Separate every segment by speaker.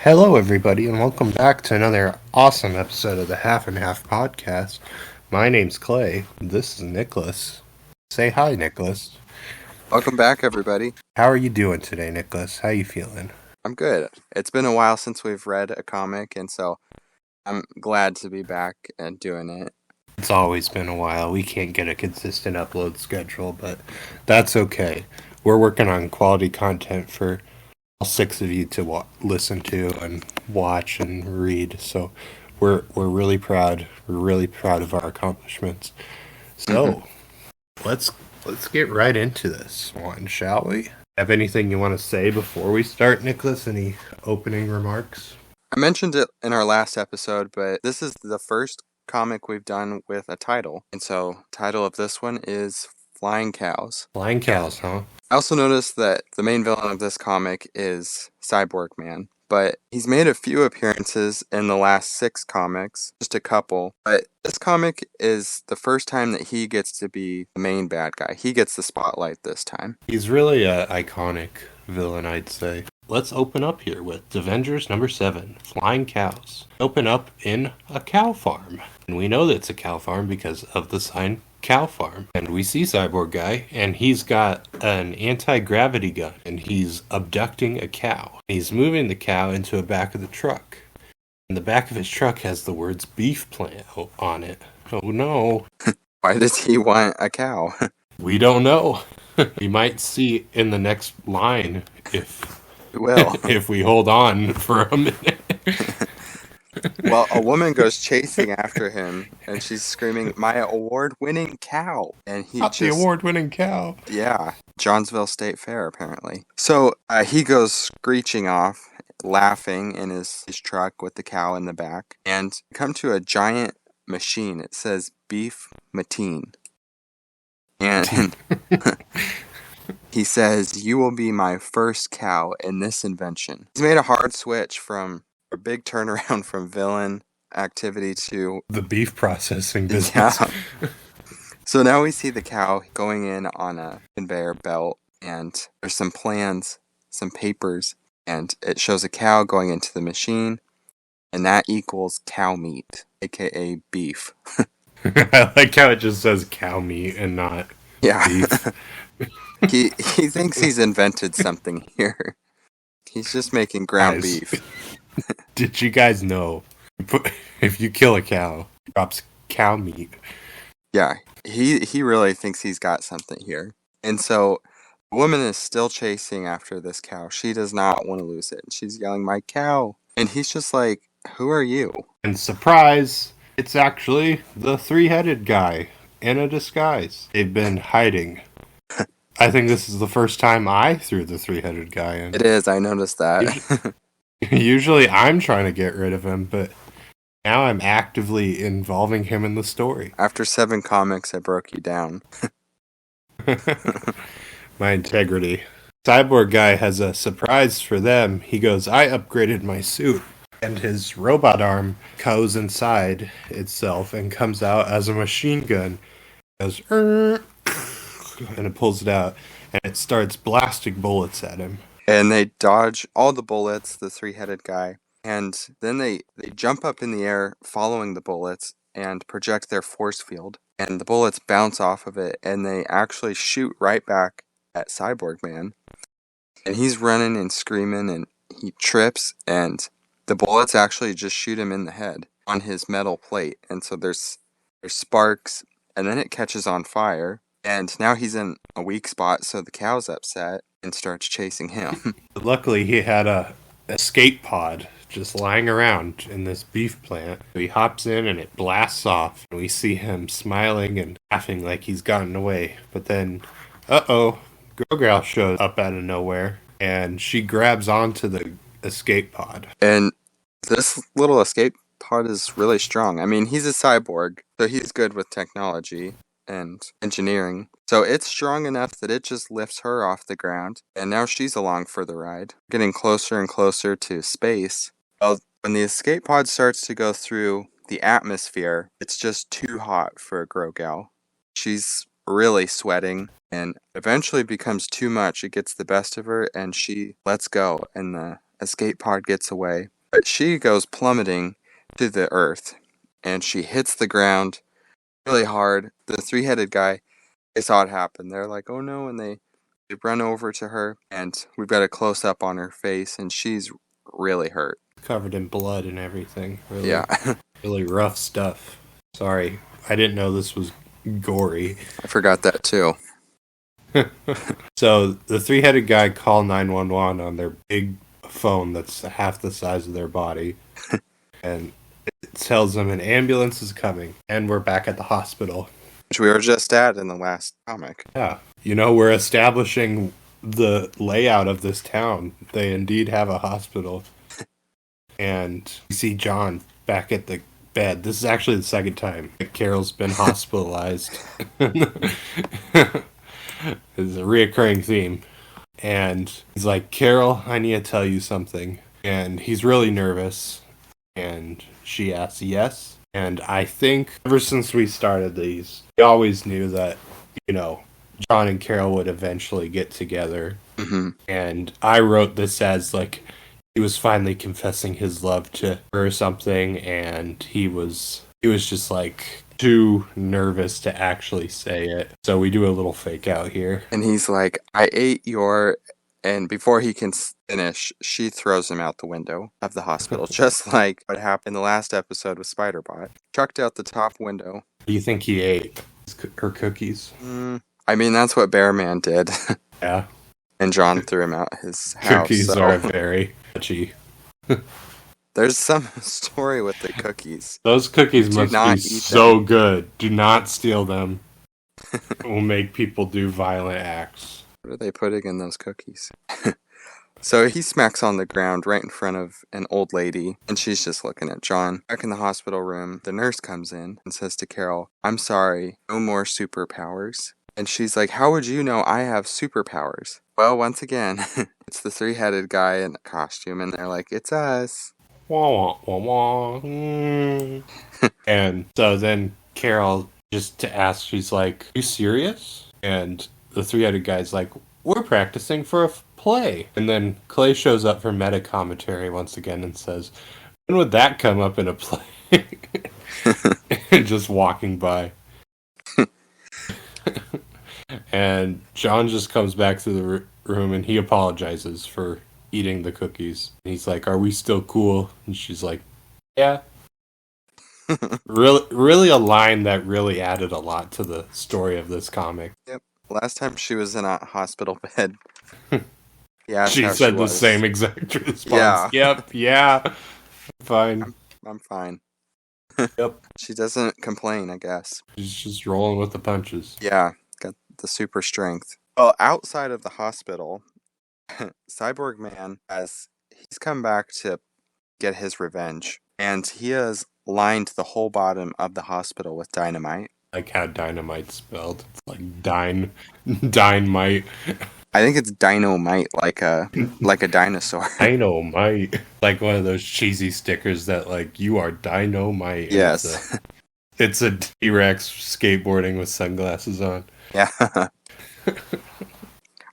Speaker 1: Hello, everybody, and welcome back to another awesome episode of the Half and Half podcast. My name's Clay. This is Nicolas. Say hi, Nicolas.
Speaker 2: Welcome back, everybody.
Speaker 1: How are you doing today, Nicolas? How you feeling?
Speaker 2: I'm good. It's been a while since we've read a comic, and so I'm glad to be back and doing it.
Speaker 1: It's always been a while. We can't get a consistent upload schedule, but that's okay. We're working on quality content for all six of you to listen to and watch and read. So we're really proud. We're really proud of our accomplishments. So let's get right into this one, shall we? Have anything you want to say before we start, Nicolas? Any opening remarks?
Speaker 2: I mentioned it in our last episode, but this is the first comic we've done with a title. And so, title of this one is Flying Cows.
Speaker 1: Flying cows, huh?
Speaker 2: I also noticed that the main villain of this comic is Cyborg Man, but he's made a few appearances in the last 6 comics, just a couple. But this comic is the first time that he gets to be the main bad guy. He gets the spotlight this time.
Speaker 1: He's really an iconic villain, I'd say. Let's open up here with the Vengers number 7, Flying Cows. Open up in a cow farm. And we know that it's a cow farm because of the sign Cow Farm. And we see Cyborg Guy, and he's got an anti-gravity gun, and he's abducting a cow. He's moving the cow into the back of the truck. And the back of his truck has the words beef plant on it. Oh no.
Speaker 2: Why does he want a cow?
Speaker 1: We don't know. We might see in the next line if
Speaker 2: Well,
Speaker 1: if we hold on for a minute.
Speaker 2: well, a woman goes chasing after him, and she's screaming, "My award-winning cow!" And he
Speaker 1: Not the award-winning cow.
Speaker 2: yeah, Johnsville State Fair, apparently. So he goes screeching off, laughing in his truck with the cow in the back, and come to a giant machine. It says Beef Mateen. And he says, "You will be my first cow in this invention." He's made a hard switch from a big turnaround from villain activity to
Speaker 1: the beef processing business.
Speaker 2: Yeah. So now we see the cow going in on a conveyor belt, and there's some plans, some papers, and it shows a cow going into the machine, and that equals cow meat, aka beef.
Speaker 1: I like how it just says cow meat and not beef.
Speaker 2: He thinks he's invented something here. He's just making ground beef.
Speaker 1: Did you guys know if you kill a cow, it drops cow meat?
Speaker 2: Yeah, he really thinks he's got something here. And so the woman is still chasing after this cow. She does not want to lose it. She's yelling, "My cow!" And he's just like, "Who are you?"
Speaker 1: And surprise, it's actually the three-headed guy in a disguise. They've been hiding. I think this is the first time I threw the three-headed guy in.
Speaker 2: It is, I noticed that.
Speaker 1: Usually I'm trying to get rid of him, but now I'm actively involving him in the story.
Speaker 2: After 7 comics, I broke you down.
Speaker 1: My integrity. Cyborg Guy has a surprise for them. He goes, "I upgraded my suit." And his robot arm goes inside itself and comes out as a machine gun. It goes, and it pulls it out, and it starts blasting bullets at him.
Speaker 2: And they dodge all the bullets, the three-headed guy, and then they jump up in the air following the bullets and project their force field. And the bullets bounce off of it, and they actually shoot right back at Cyborg Man. And he's running and screaming, and he trips, and the bullets actually just shoot him in the head on his metal plate. And so there's sparks, and then it catches on fire. And now he's in a weak spot, so the cow's upset and starts chasing him.
Speaker 1: Luckily, he had a escape pod just lying around in this beef plant. He hops in and it blasts off. We see him smiling and laughing like he's gotten away. But then, Girl Gal shows up out of nowhere, and she grabs onto the escape pod.
Speaker 2: And this little escape pod is really strong. I mean, he's a cyborg, so he's good with technology and engineering. So it's strong enough that it just lifts her off the ground, and now she's along for the ride, getting closer and closer to space. Well, when the escape pod starts to go through the atmosphere, it's just too hot for a Grogal. She's really sweating, and eventually becomes too much. It gets the best of her, and she lets go, and the escape pod gets away. But she goes plummeting to the earth, and she hits the ground really hard. The three-headed guy, they saw it happen. They're like, oh no, and they run over to her, and we've got a close-up on her face, and she's really hurt.
Speaker 1: Covered in blood and everything.
Speaker 2: Yeah.
Speaker 1: Really rough stuff. Sorry, I didn't know this was gory.
Speaker 2: I forgot that too.
Speaker 1: So the three-headed guy called 911 on their big phone that's half the size of their body, and it tells them an ambulance is coming, and we're back at the hospital.
Speaker 2: Which we were just at in the last comic.
Speaker 1: Yeah. We're establishing the layout of this town. They indeed have a hospital. And you see John back at the bed. This is actually the second time that Carol's been hospitalized. It's a reoccurring theme. And he's like, Carol, I need to tell you something. And he's really nervous. And she asks yes. And I think ever since we started these, we always knew that, John and Carol would eventually get together.
Speaker 2: Mm-hmm.
Speaker 1: And I wrote this as like he was finally confessing his love to her or something, and he was just like too nervous to actually say it. So we do a little fake out here.
Speaker 2: And he's like, I ate your... And before he can finish, she throws him out the window of the hospital, just like what happened in the last episode with Spider-Bot. Chucked out the top window.
Speaker 1: Do you think he ate her cookies?
Speaker 2: I mean, that's what Bearman did.
Speaker 1: Yeah.
Speaker 2: And John threw him out his house.
Speaker 1: Cookies are very touchy.
Speaker 2: There's some story with the cookies.
Speaker 1: Those cookies must be so good. Do not steal them. It will make people do violent acts.
Speaker 2: What are they putting in those cookies? So he smacks on the ground right in front of an old lady, and she's just looking at John. Back in the hospital room, the nurse comes in and says to Carol, I'm sorry, no more superpowers. And she's like, how would you know I have superpowers? Well, once again, it's the three-headed guy in a costume, and they're like, it's us.
Speaker 1: Wah, wah, wah, wah. And so then Carol, just to ask, she's like, you serious? And the three-headed guy's like, we're practicing for a play. And then Clay shows up for meta commentary once again and says, when would that come up in a play? Just walking by. And John just comes back to the room and he apologizes for eating the cookies. And he's like, are we still cool? And she's like, yeah. Really a line that really added a lot to the story of this comic.
Speaker 2: Yep. Last time she was in a hospital bed,
Speaker 1: she said the same exact response.
Speaker 2: Yeah.
Speaker 1: Yep, yeah. Fine.
Speaker 2: I'm fine.
Speaker 1: Yep.
Speaker 2: She doesn't complain, I guess.
Speaker 1: She's just rolling with the punches.
Speaker 2: Yeah, got the super strength. Well, outside of the hospital, Cyborg Man he's come back to get his revenge, and he has lined the whole bottom of the hospital with dynamite.
Speaker 1: Like how dynamite's spelled. It's like dynamite.
Speaker 2: I think it's dynamite, like a dinosaur.
Speaker 1: Dynamite. Like one of those cheesy stickers that like, you are dynamite.
Speaker 2: Yes.
Speaker 1: It's a T-Rex skateboarding with sunglasses on.
Speaker 2: Yeah.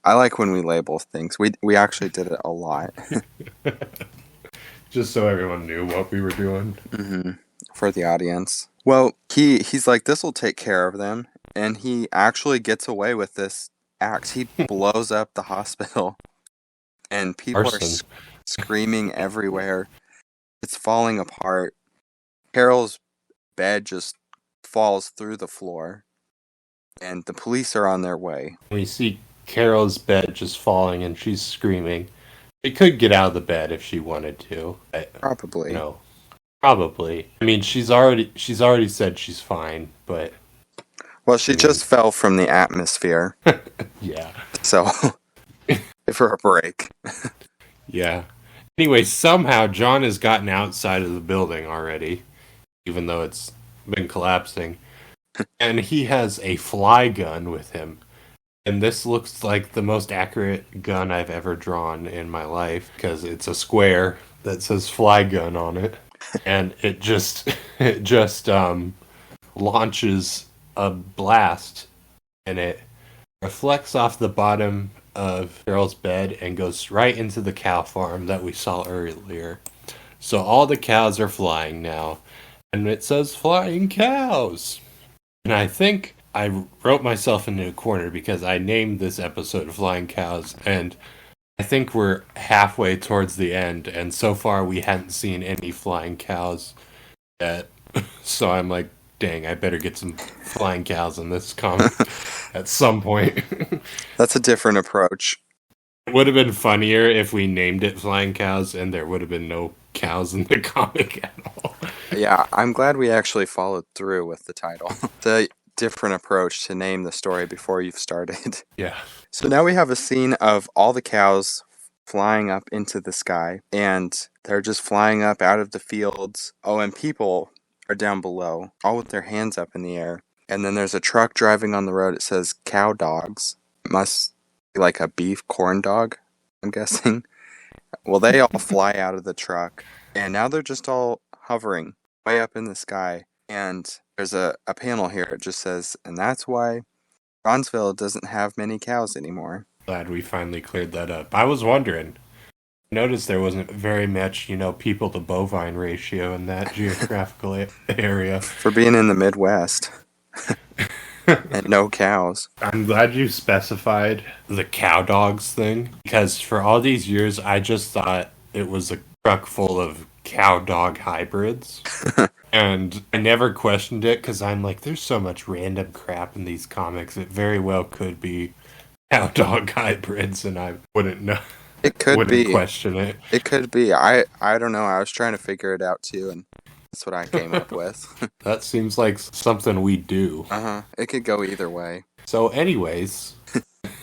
Speaker 2: I like when we label things. We actually did it a lot.
Speaker 1: Just so everyone knew what we were doing.
Speaker 2: Mm-hmm. For the audience. Well, he's like, this will take care of them. And he actually gets away with this act. He blows up the hospital. And people are screaming everywhere. It's falling apart. Carol's bed just falls through the floor. And the police are on their way.
Speaker 1: We see Carol's bed just falling and she's screaming. She could get out of the bed if she wanted to.
Speaker 2: Probably.
Speaker 1: No. Probably. I mean, she's already said she's fine, but...
Speaker 2: Well, she just fell from the atmosphere.
Speaker 1: Yeah.
Speaker 2: So, give her a break.
Speaker 1: Yeah. Anyway, somehow John has gotten outside of the building already, even though it's been collapsing. And he has a fly gun with him. And this looks like the most accurate gun I've ever drawn in my life, because it's a square that says fly gun on it. And it just launches a blast, and it reflects off the bottom of Carol's bed and goes right into the cow farm that we saw earlier. So all the cows are flying now, and it says flying cows. And I think I wrote myself into a corner because I named this episode Flying Cows, and I think we're halfway towards the end, and so far we hadn't seen any flying cows yet. So I'm like, dang, I better get some flying cows in this comic at some point.
Speaker 2: That's a different approach.
Speaker 1: It would have been funnier if we named it Flying Cows and there would have been no cows in the comic at all.
Speaker 2: Yeah, I'm glad we actually followed through with the title. The different approach to name the story before you've started.
Speaker 1: Yeah.
Speaker 2: So now we have a scene of all the cows flying up into the sky, and they're just flying up out of the fields. Oh, and people are down below, all with their hands up in the air. And then there's a truck driving on the road. It says cow dogs. It must be like a beef corn dog, I'm guessing. Well, they all fly out of the truck, and now they're just all hovering way up in the sky. And there's a panel here. It just says, and that's why Bronzeville doesn't have many cows anymore.
Speaker 1: Glad we finally cleared that up. I was wondering. Noticed there wasn't very much, people to bovine ratio in that geographical area.
Speaker 2: For being in the Midwest. And no cows.
Speaker 1: I'm glad you specified the cow dogs thing, because for all these years I just thought it was a truck full of cow dog hybrids. And I never questioned it because I'm like, there's so much random crap in these comics. It very well could be cow dog hybrids, and I wouldn't know.
Speaker 2: It could
Speaker 1: wouldn't
Speaker 2: be.
Speaker 1: question it.
Speaker 2: It could be. I don't know. I was trying to figure it out too, and that's what I came up with.
Speaker 1: That seems like something we do.
Speaker 2: Uh-huh. It could go either way.
Speaker 1: So anyways,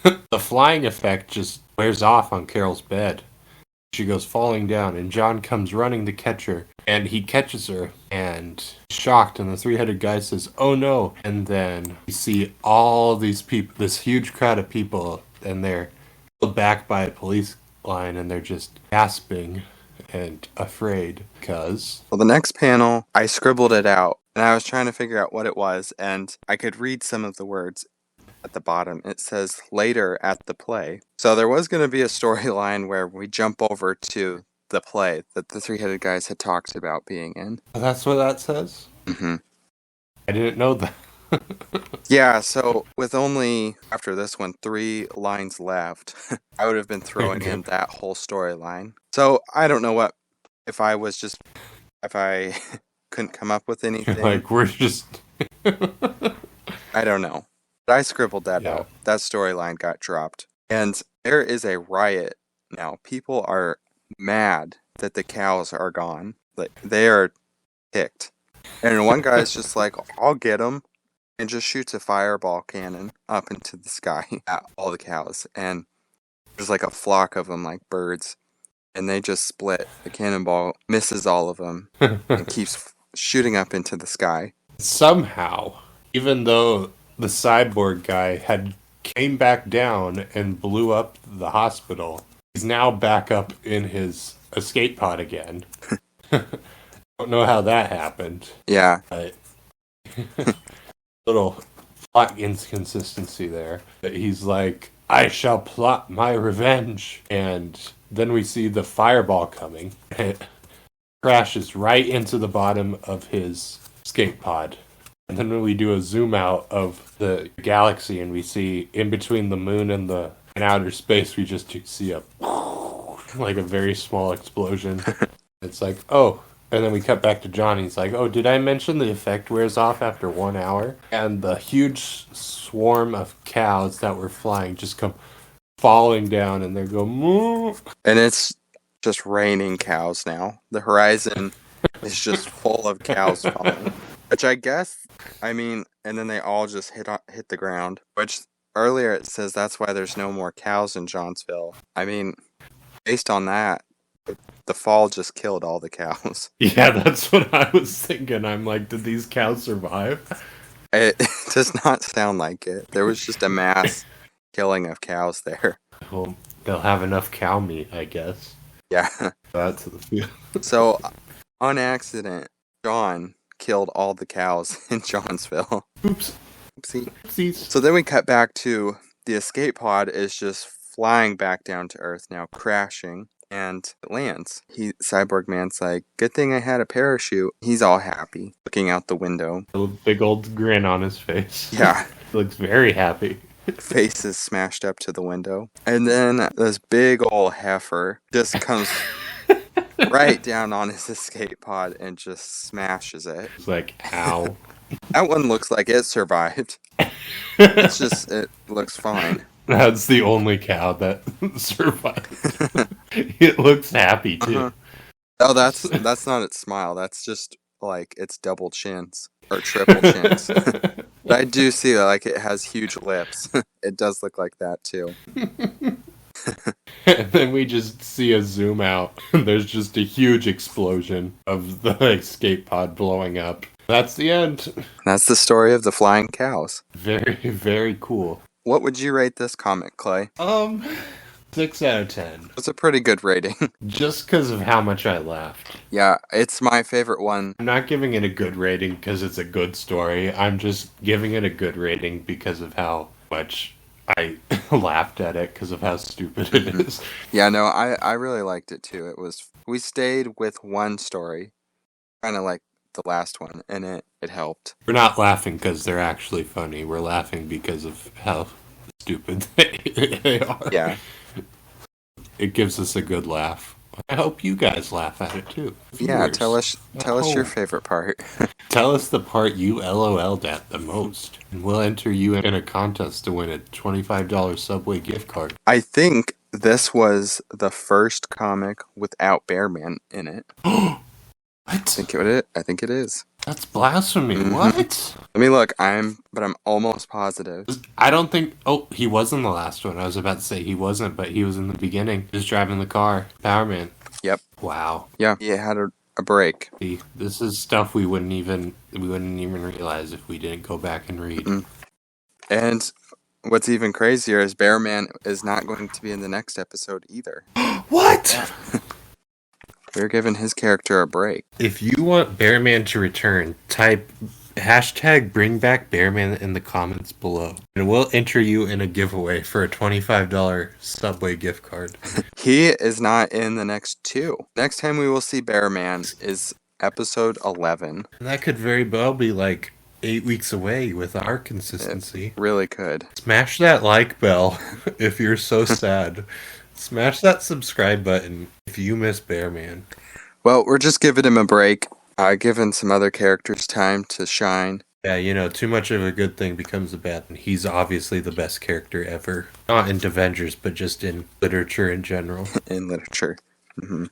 Speaker 1: the flying effect just wears off on Carol's bed. She goes falling down, and John comes running to catch her, and he catches her, and shocked, and the three-headed guy says, oh no, and then you see all these people, this huge crowd of people, and they're pulled back by a police line, and they're just gasping and afraid, because...
Speaker 2: Well, the next panel, I scribbled it out, and I was trying to figure out what it was, and I could read some of the words. At the bottom, it says later at the play. So there was going to be a storyline where we jump over to the play that the three-headed guys had talked about being in.
Speaker 1: That's what that says?
Speaker 2: Mm-hmm.
Speaker 1: I didn't know that.
Speaker 2: Yeah, so with only, after this one, 3 lines left, I would have been throwing in that whole storyline. So I don't know if I couldn't come up with anything.
Speaker 1: Like, we're just...
Speaker 2: I don't know. But I scribbled that out. That storyline got dropped. And there is a riot now. People are mad that the cows are gone. Like, they are ticked. And one guy's just like, I'll get them. And just shoots a fireball cannon up into the sky at all the cows. And there's like a flock of them, like birds. And they just split. The cannonball misses all of them and keeps shooting up into the sky.
Speaker 1: Somehow, even though the cyborg guy came back down and blew up the hospital, he's now back up in his escape pod again. Don't know how that happened.
Speaker 2: Yeah.
Speaker 1: But little plot inconsistency there. That he's like, I shall plot my revenge. And then we see the fireball coming. It crashes right into the bottom of his escape pod. And then when we do a zoom out of the galaxy and we see in between the moon and the outer space, we just see a like a very small explosion. It's like, oh, and then we cut back to John. He's like, oh, did I mention the effect wears off after 1 hour? And the huge swarm of cows that were flying just come falling down, and they go, moo.
Speaker 2: And it's just raining cows now. The horizon is just full of cows falling. Which I guess, and then they all just hit the ground. Which earlier it says that's why there's no more cows in Johnsville. Based on that, the fall just killed all the cows.
Speaker 1: Yeah, that's what I was thinking. I'm like, did these cows survive?
Speaker 2: It does not sound like it. There was just a mass killing of cows there.
Speaker 1: Well, they'll have enough cow meat, I guess.
Speaker 2: Yeah.
Speaker 1: That's the feel.
Speaker 2: So, on accident, John killed all the cows in Johnsville.
Speaker 1: Oops.
Speaker 2: Oopsies. So then we cut back to the escape pod is just flying back down to Earth now, crashing. and it lands. Cyborg Man's like, good thing I had a parachute. He's all happy, looking out the window.
Speaker 1: A big old grin on his face.
Speaker 2: Yeah.
Speaker 1: He looks very happy.
Speaker 2: Face is smashed up to the window. And then this big old heifer just comes right down on his escape pod and just smashes it.
Speaker 1: It's like, ow.
Speaker 2: That one looks like it survived. It looks fine.
Speaker 1: That's the only cow that survived. It looks happy, too.
Speaker 2: Uh-huh. Oh, that's not its smile. That's just, like, its double chins. Or triple chins. But I do see that, like, it has huge lips. It does look like that, too.
Speaker 1: And then we just see a zoom out. There's just a huge explosion of the escape pod blowing up. That's the end.
Speaker 2: That's the story of the flying cows.
Speaker 1: Very, very cool.
Speaker 2: What would you rate this comic, Clay?
Speaker 1: 6 out of 10.
Speaker 2: It's a pretty good rating.
Speaker 1: Just because of how much I laughed.
Speaker 2: Yeah, it's my favorite one.
Speaker 1: I'm not giving it a good rating because it's a good story. I'm just giving it a good rating because of how much I laughed at it because of how stupid it is.
Speaker 2: Yeah, no, I really liked it too. We stayed with one story, kind of like the last one, and it helped.
Speaker 1: We're not laughing because they're actually funny. We're laughing because of how stupid they are.
Speaker 2: Yeah.
Speaker 1: It gives us a good laugh. I hope you guys laugh at it too.
Speaker 2: Yeah,
Speaker 1: Viewers.
Speaker 2: tell us your favorite part.
Speaker 1: Tell us the part you LOL'd at the most, and we'll enter you in a contest to win a $25 Subway gift card.
Speaker 2: I think this was the first comic without Bearman in it.
Speaker 1: What?
Speaker 2: I think it is.
Speaker 1: That's blasphemy.
Speaker 2: Mhm.
Speaker 1: What?
Speaker 2: Let me look. I'm almost positive.
Speaker 1: I don't think... Oh, he was in the last one. I was about to say he wasn't, but he was in the beginning. Just driving the car. Power Man.
Speaker 2: Yep.
Speaker 1: Wow.
Speaker 2: Yeah, he had a break.
Speaker 1: See, this is stuff we wouldn't even realize if we didn't go back and read.
Speaker 2: Mm-mm. And what's even crazier is Bearman is not going to be in the next episode either.
Speaker 1: What?
Speaker 2: We're giving his character a break.
Speaker 1: If you want Bearman to return, type #bring back Bearman in the comments below. And we'll enter you in a giveaway for a $25 Subway gift card.
Speaker 2: He is not in the next two. Next time we will see Bearman is episode 11.
Speaker 1: And that could very well be like 8 weeks away with our consistency.
Speaker 2: It really could.
Speaker 1: Smash that like bell if you're so sad. Smash that subscribe button if you miss Bearman.
Speaker 2: Well, we're just giving him a break. Giving some other characters time to shine.
Speaker 1: Yeah, too much of a good thing becomes a bad thing. He's obviously the best character ever. Not in Vengers, but just in literature in general.
Speaker 2: In literature. Mm-hmm.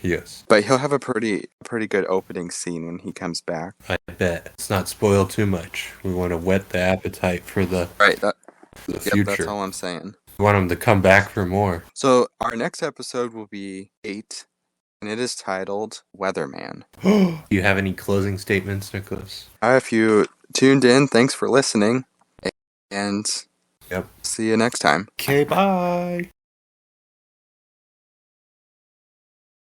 Speaker 1: Yes.
Speaker 2: But he'll have a pretty good opening scene when he comes back.
Speaker 1: I bet. Let's not spoil too much. We want to whet the appetite for the future.
Speaker 2: That's all I'm saying.
Speaker 1: We want him to come back for more.
Speaker 2: So our next episode will be 8, and it is titled Weatherman.
Speaker 1: Do you have any closing statements, Nicolas?
Speaker 2: If you tuned in, thanks for listening, and
Speaker 1: Yep.
Speaker 2: see you next time.
Speaker 1: Okay, bye.